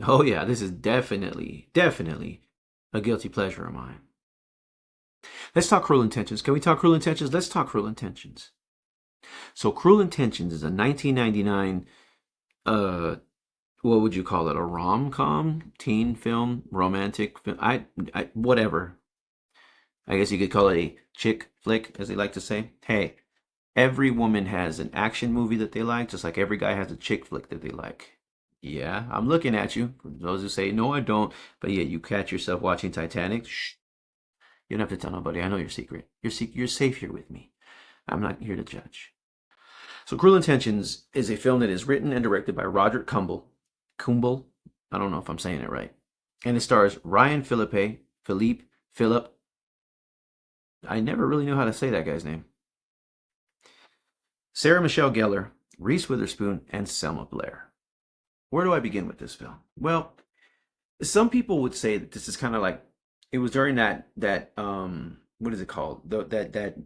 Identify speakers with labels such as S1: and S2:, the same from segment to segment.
S1: Oh yeah, this is definitely a guilty pleasure of mine. Let's talk Cruel Intentions. Can we talk Cruel Intentions? Let's talk Cruel Intentions. So Cruel Intentions is a 1999 uh what would you call it? A rom-com, teen film, romantic film. I whatever. I guess you could call it a chick flick, as they like to say. Hey, every woman has an action movie that they like, just like every guy has a chick flick that they like. Yeah, I'm looking at you. For those who say, no, I don't. But yeah, you catch yourself watching Titanic. Shh, you don't have to tell nobody. I know your secret. You're safe here with me. I'm not here to judge. So, Cruel Intentions is a film that is written and directed by Roger Kumble. Kumble? I don't know if I'm saying it right. And it stars Ryan Phillip. I never really knew how to say that guy's name. Sarah Michelle Gellar, Reese Witherspoon, and Selma Blair. Where do I begin with this film? Well, some people would say that this is kind of like it was during that what is it called? That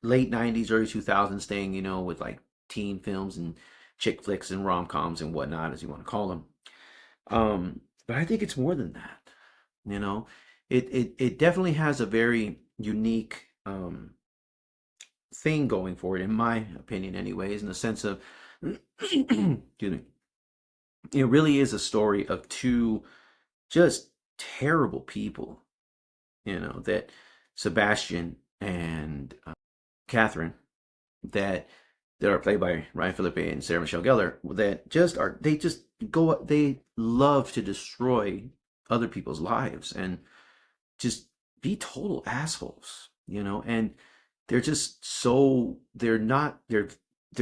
S1: late 90s, early 2000s thing, with like teen films and chick flicks and rom-coms and whatnot, as you want to call them. But I think it's more than that. You know, it definitely has a very unique thing going for it, in my opinion, anyways, in the sense of, excuse me, it really is a story of two just terrible people, that Sebastian and Catherine, that are played by Ryan Phillippe and Sarah Michelle Gellar, that they love to destroy other people's lives and just be total assholes, and they're just so they're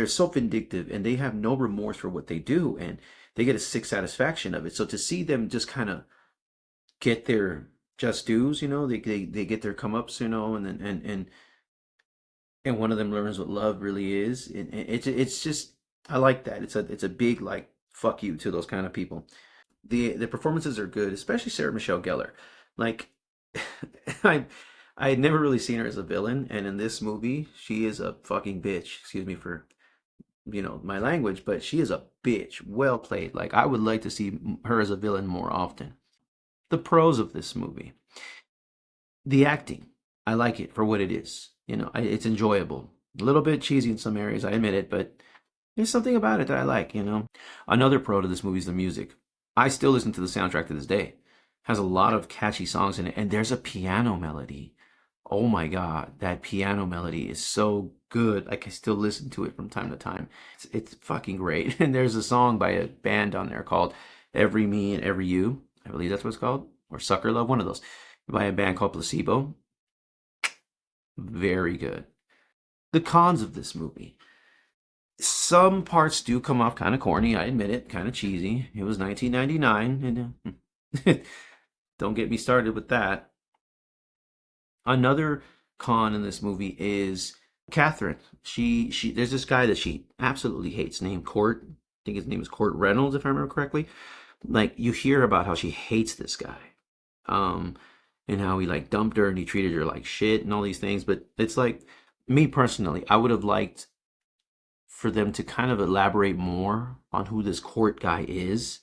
S1: so vindictive, and they have no remorse for what they do, and they get a sick satisfaction of it. So to see them just kind of get their just dues, they get their come ups, and then and one of them learns what love really is. It's just, I like that. It's a big like fuck you to those kind of people. The performances are good, especially Sarah Michelle Gellar. Like, I I had never really seen her as a villain, and in this movie, she is a fucking bitch. Excuse me for my language, but she is a bitch. Well played. Like, I would like to see her as a villain more often. The pros of this movie: the acting. I like it for what it is. It's enjoyable. A little bit cheesy in some areas, I admit it, but there's something about it that I like. Another pro to this movie is the music. I still listen to the soundtrack to this day. Has a lot of catchy songs in it, and there's a piano melody. Oh my God, that piano melody is so good. I can still listen to it from time to time. It's fucking great. And there's a song by a band on there called Every Me and Every You. I believe that's what it's called. Or Sucker Love, one of those. By a band called Placebo. Very good. The cons of this movie: some parts do come off kind of corny, I admit it, kind of cheesy. It was 1999, and don't get me started with that. Another con in this movie is Catherine. She there's this guy that she absolutely hates named Court. I think his name is Court Reynolds, if I remember correctly. Like, you hear about how she hates this guy. Um and how he like dumped her and he treated her like shit and all these things, but it's like, me personally, I would have liked for them to kind of elaborate more on who this Court guy is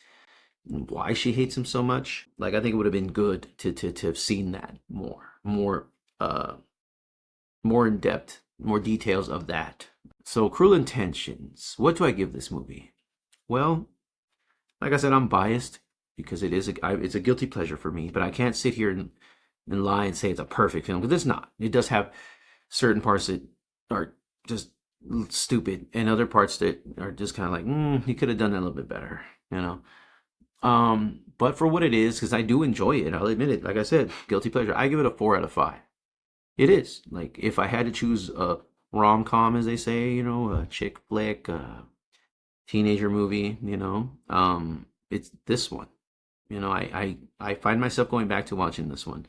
S1: and why she hates him so much. Like, I think it would have been good to have seen that uh more in depth, more details of that. So, Cruel Intentions. What do I give this movie? Well, like I said, I'm biased because it's a guilty pleasure for me, but I can't sit here and lie and say it's a perfect film, because it's not. It does have certain parts that are just stupid, and other parts that are just kind of like, you could have done that a little bit better, you know. But for what it is, because I do enjoy it, I'll admit it. Like I said, guilty pleasure. I give it a 4 out of 5. It is like, if I had to choose a rom com, as they say, a chick flick, a teenager movie, it's this one. I find myself going back to watching this one.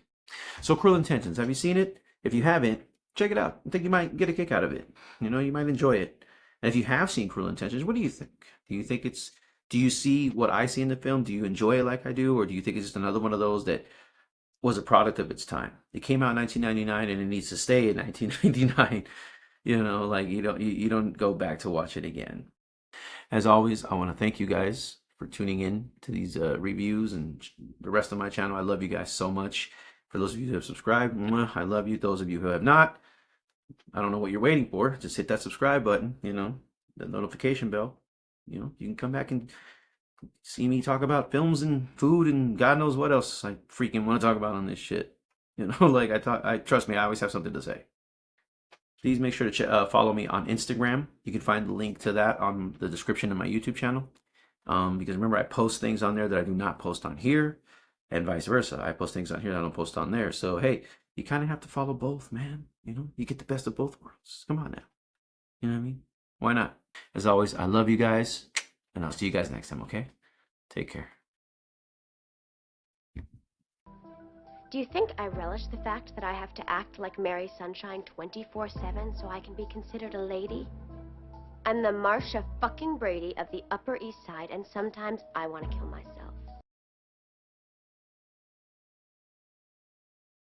S1: So, Cruel Intentions. Have you seen it? If you haven't, check it out. I think you might get a kick out of it. You might enjoy it. And if you have seen Cruel Intentions, what do you think? Do you see what I see in the film? Do you enjoy it like I do? Or do you think it's just another one of those that was a product of its time? It came out in 1999 and it needs to stay in 1999. Like, you don't go back to watch it again. As always, I want to thank you guys for tuning in to these reviews and the rest of my channel. I love you guys so much. For those of you who have subscribed, I love you. Those of you who have not, I don't know what you're waiting for. Just hit that subscribe button, the notification bell. You can come back and see me talk about films and food and God knows what else I freaking want to talk about on this shit. Like I trust me, I always have something to say. Please make sure to follow me on Instagram. You can find the link to that on the description of my YouTube channel. Because remember, I post things on there that I do not post on here, and vice versa. I post things on here that I don't post on there. So hey, you kind of have to follow both, man. You get the best of both worlds. Come on now. You know what I mean? Why not? As always, I love you guys, and I'll see you guys next time, okay? Take care.
S2: Do you think I relish the fact that I have to act like Mary Sunshine 24/7 so I can be considered a lady? I'm the Marsha fucking Brady of the Upper East Side, and sometimes I want to kill myself.